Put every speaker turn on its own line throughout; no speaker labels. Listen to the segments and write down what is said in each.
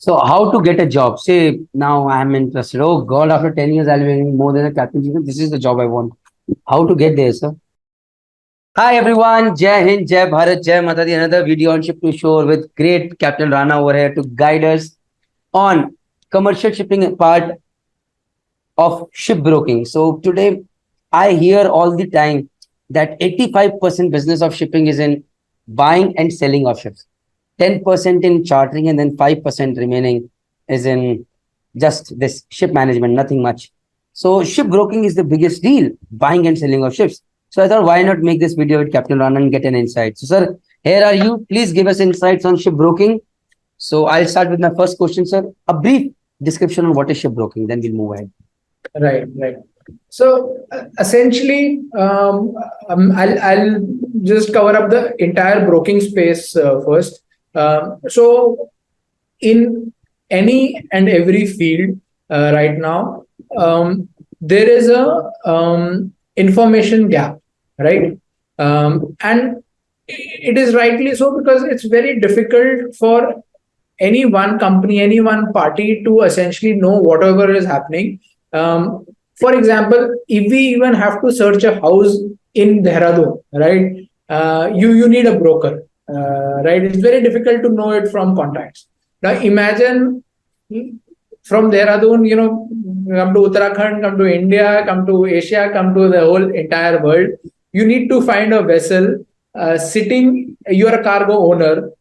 So how to get a job? Say now I'm interested. Oh God, after 10 years I'll be earning more than a captain. This is the job I want. How to get there, sir? Hi everyone, Jai Hind, Jai Bharat, Jai Mata Di. Another video on Ship to Shore with great Captain Rana over here to guide us on commercial shipping part of shipbroking. So today I hear all the time that 85% business of shipping is in buying and selling of ships. 10% in chartering, and then 5% remaining is in just this ship management, nothing much. So shipbroking is the biggest deal, buying and selling of ships. So I thought, why not make this video with Captain Rana and get an insight? So sir, here are you. Please give us insights on shipbroking. So I'll start with my first question, sir. A brief description on what is shipbroking, then we'll move ahead.
Right. So essentially, I'll just cover up the entire broking space first. So in any and every field right now, there is a information gap, right? And it is rightly so, because it's very difficult for any one company, any one party to essentially know whatever is happening. For example, if we even have to search a house in Dehradun, right? You need a broker, right? It's very difficult to know it from contacts. Now imagine from Dehradun, come to Uttarakhand, come to India, come to Asia, come to the whole entire world. You need to find a vessel sitting. You are a cargo owner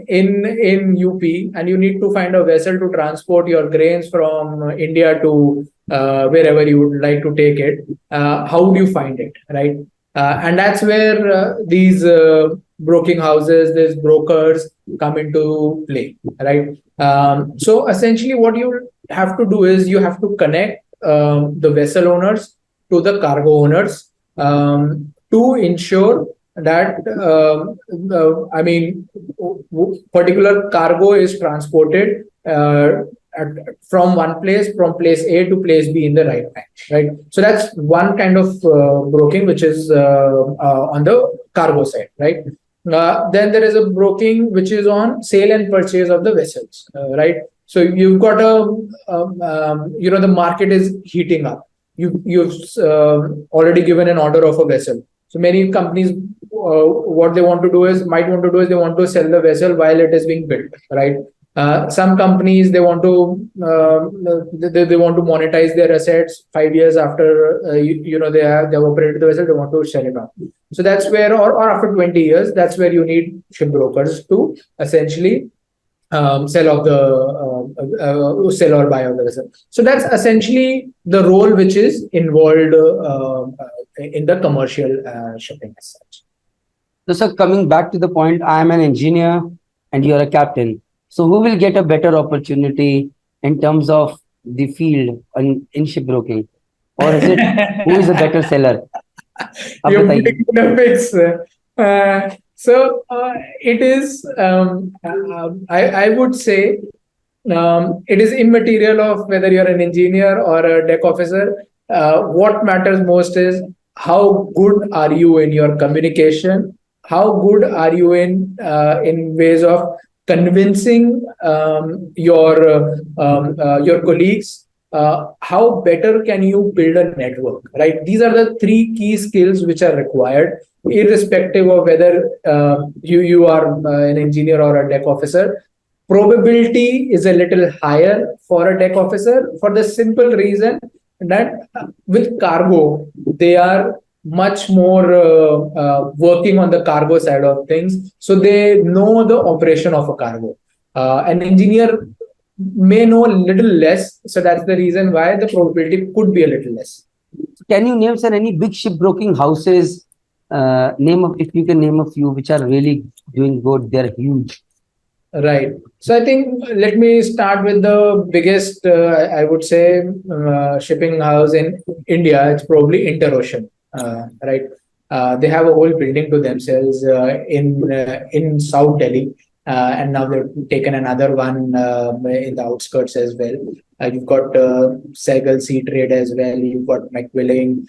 in UP, and you need to find a vessel to transport your grains from India to wherever you would like to take it. How would you find it, right? And that's where these broking houses, these brokers come into play, right? So essentially what you have to do is you have to connect the vessel owners to the cargo owners to ensure that particular cargo is transported from from place A to place B in the right time, right? So that's one kind of broking, which is on the cargo side, right? Then there is a broking which is on sale and purchase of the vessels, right? So you've got the market is heating up. You've already given an order of a vessel. So many companies, what they want to do is they want to sell the vessel while it is being built, right? Some companies, they want to monetize their assets 5 years after they have operated the vessel. They want to sell it off. So that's where, or after 20 years, that's where you need ship brokers to essentially sell or buy of the vessel. So that's essentially the role which is involved in the commercial shipping as such.
So sir, coming back to the point, I am an engineer and you are a captain. So who will get a better opportunity in terms of the field in shipbroking? Or is it who is a better seller?
You're putting in a fix. It is, I would say, it is immaterial of whether you're an engineer or a deck officer. What matters most is how good are you in your communication? How good are you in ways of convincing your colleagues? How better can you build a network, right? These are the three key skills which are required, irrespective of whether you are an engineer or a deck officer. Probability is a little higher for a deck officer for the simple reason that with cargo, they are much more working on the cargo side of things. So they know the operation of a cargo. An engineer may know a little less. So that's the reason why the probability could be a little less.
Can you name, sir, any big shipbroking houses? If you can name a few which are really doing good, they're huge.
Right. So I think let me start with the biggest, I would say, shipping house in India. It's probably Interocean, right? They have a whole building to themselves in South Delhi, and now they've taken another one in the outskirts as well. You've got Segal Sea Trade as well. You've got McWilling.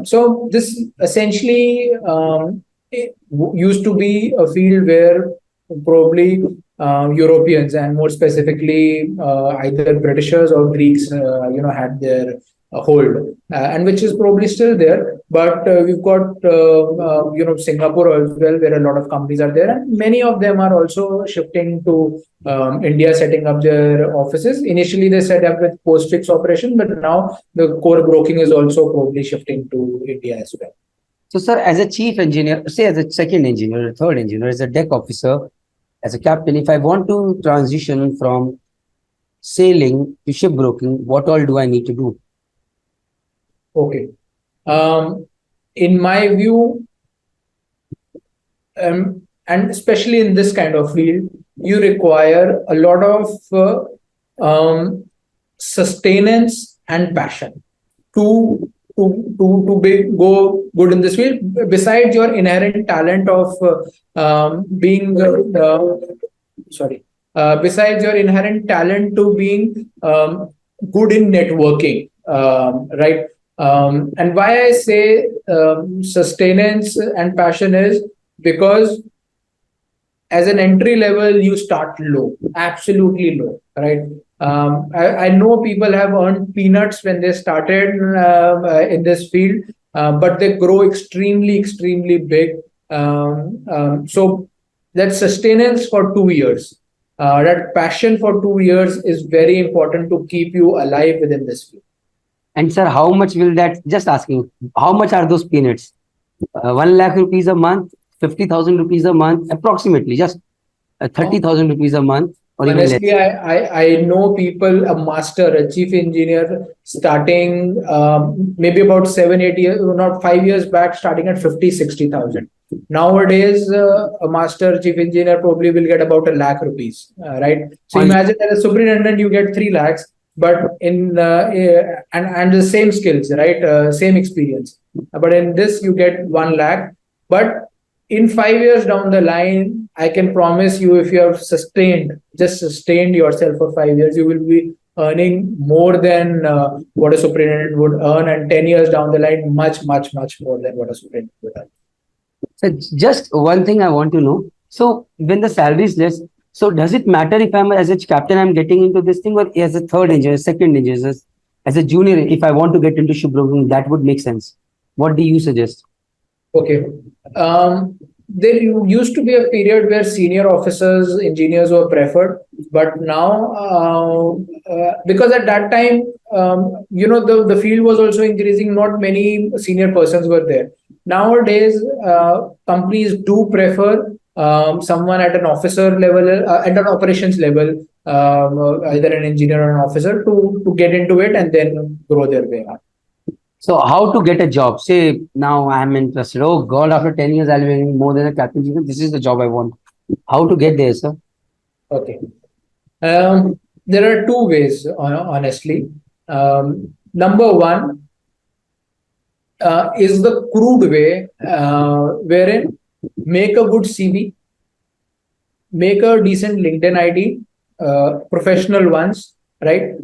So this essentially used to be a field where probably Europeans, and more specifically either Britishers or Greeks, had their hold, and which is probably still there. But we've got Singapore as well, where a lot of companies are there, and many of them are also shifting to India, setting up their offices. Initially, they set up with post-fix operation, but now the core broking is also probably shifting to India as well.
So, sir, as a chief engineer, say as a second engineer, a third engineer, as a deck officer, as a captain, if I want to transition from sailing to shipbroking, what all do I need to do?
Okay. In my view, and especially in this kind of field, you require a lot of sustenance and passion to go good in this field. Besides your inherent talent of being sorry, besides your inherent talent to being good in networking, right? And why I say sustenance and passion is because as an entry level, you start low, absolutely low, right? I know people have earned peanuts when they started in this field, but they grow extremely, extremely big. So that sustenance for 2 years, that passion for 2 years is very important to keep you alive within this field.
And sir, how much will that? Just asking, how much are those peanuts? 1 lakh rupees a month, 50,000 rupees a month, approximately, just 30,000 rupees a month, or even less.
Honestly, I know people, a master, a chief engineer, starting maybe about 7, 8 years, not 5 years back, starting at 50, 60,000. Nowadays, a master chief engineer probably will get about 1 lakh rupees, right? So
On
imagine as a superintendent, you get 3 lakhs, but and the same skills, right? Same experience. But in this, you get 1 lakh. But in 5 years down the line, I can promise you, if you have sustained yourself for 5 years, you will be earning more than what a superintendent would earn, and 10 years down the line, much, much, much more than what a superintendent would earn.
so just one thing I want to know. So when the salary is less, so does it matter if I'm as a captain, I'm getting into this thing, or as a third engineer, second engineer, as a junior, if I want to get into shipbroking, that would make sense. What do you suggest?
Okay. There used to be a period where senior officers, engineers were preferred, but now, because at that time, the field was also increasing, not many senior persons were there. Nowadays, companies do prefer someone at an officer level, at an operations level, either an engineer or an officer, to get into it and then grow their way up.
So how to get a job? Say now I'm interested. Oh God, after 10 years I'll be earning more than a captain. This is the job I want. How to get there, sir?
Okay. There are two ways, honestly. Number one is the crude way, wherein make a good CV, make a decent LinkedIn ID, professional ones, right?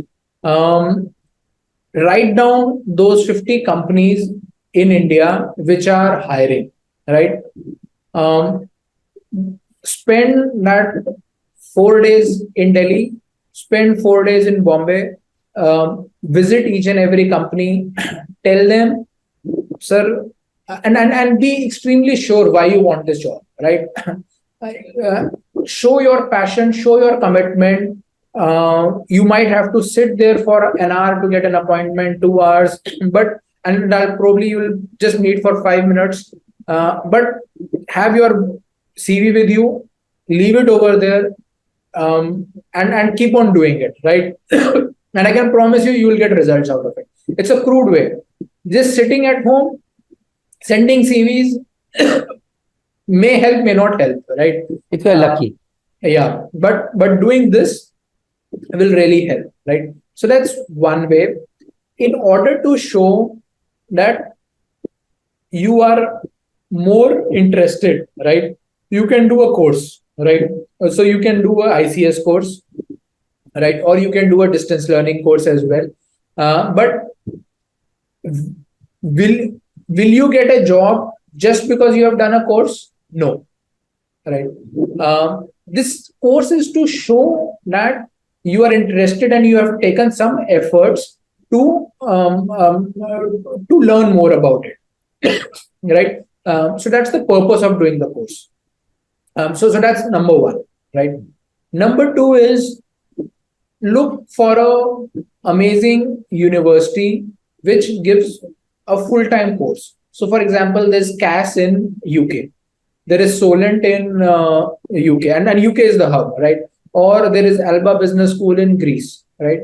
Write down those 50 companies in India which are hiring, right? Um, Spend that 4 days in Delhi, spend 4 days in Bombay, visit each and every company, tell them, sir, and be extremely sure why you want this job, right? Show your passion, show your commitment. You might have to sit there for an hour to get an appointment, 2 hours, but and I'll probably you'll just meet for 5 minutes. But have your CV with you, leave it over there, and keep on doing it, right? And I can promise you, you will get results out of it. It's a crude way. Just sitting at home, sending CVs may help, may not help, right?
If you're lucky.
Yeah, but doing this will really help, right? So that's one way. In order to show that you are more interested, right? You can do a course, right? So you can do a ICS course, right? Or you can do a distance learning course as well. But will will you get a job just because you have done a course? No, right? this course is to show that you are interested and you have taken some efforts to learn more about it, right? So that's the purpose of doing the course. So that's number one, right? Number two is look for a amazing university which gives a full-time course. So, for example, there's CAS in UK, there is Solent in UK, and UK is the hub, right? Or there is Alba Business School in Greece, right?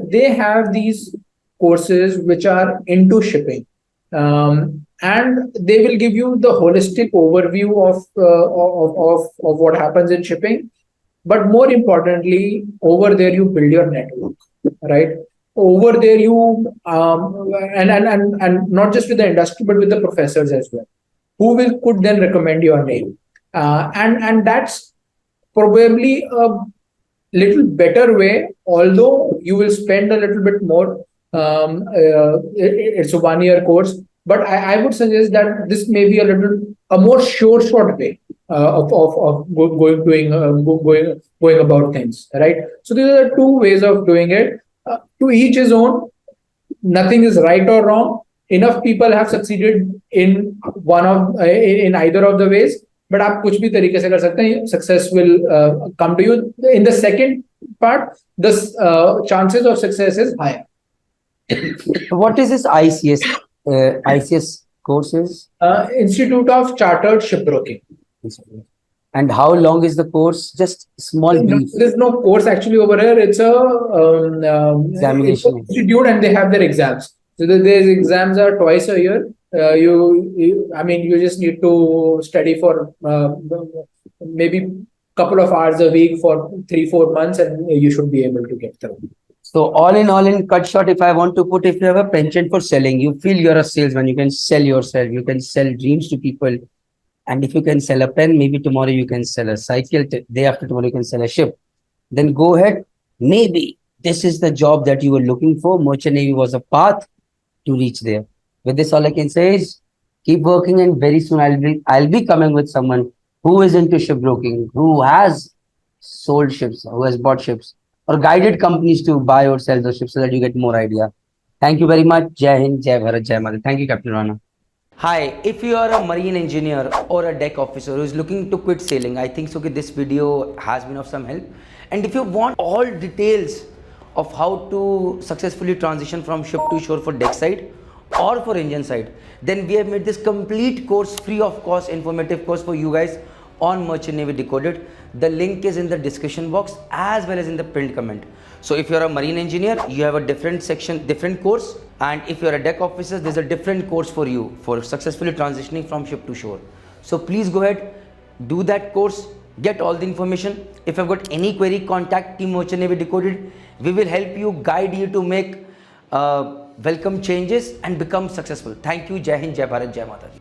They have these courses which are into shipping, and they will give you the holistic overview of what happens in shipping. But more importantly, over there you build your network, right? Over there you and not just with the industry but with the professors as well, who will could then recommend your name, and that's probably a little better way, although you will spend a little bit more. It's a 1 year course, but I would suggest that this may be a more short way going going about things, right? So these are the two ways of doing it. To each his own. Nothing is right or wrong. Enough people have succeeded in either of the ways. But आप कुछ भी तरीके से कर सकते हैं. Success will come to you. In the second part, the chances of success is higher.
What is this ICS? ICS courses?
Institute of Chartered Shipbroking.
And how long is the course? Just small brief.
There's no course actually over here. It's a
Examination.
institute, and they have their exams. So their exams are twice a year. I mean, you just need to study for maybe couple of hours a week for 3-4 months, and you should be able to get through.
So all in cut short, if I want to put, if you have a penchant for selling, you feel you're a salesman, you can sell yourself, you can sell dreams to people. And if you can sell a pen, maybe tomorrow you can sell a cycle, day after tomorrow you can sell a ship. Then go ahead. Maybe this is the job that you were looking for. Merchant Navy was a path to reach there. With this, all I can say is keep working, and very soon I'll be coming with someone who is into shipbroking, who has sold ships, who has bought ships, or guided companies to buy or sell those ships so that you get more idea. Thank you very much. Jai Hind, Jai Bharat, Jai Mata. Thank you, Captain Rana. Hi, if you are a marine engineer or a deck officer who is looking to quit sailing, I think so this video has been of some help. And if you want all details of how to successfully transition from ship to shore for deck side or for engine side, then we have made this complete course free of cost, informative course for you guys on Merchant Navy Decoded. The link is in the description box as well as in the pinned comment. So if you're a marine engineer, you have a different section, different course. And if you're a deck officer, there's a different course for you for successfully transitioning from ship to shore. So please go ahead, do that course, get all the information. If you've got any query, contact Team Merchant Navy Decoded. We will help you, guide you to make welcome changes and become successful. Thank you. Jai Hind, Jai Bharat, Jai Mata.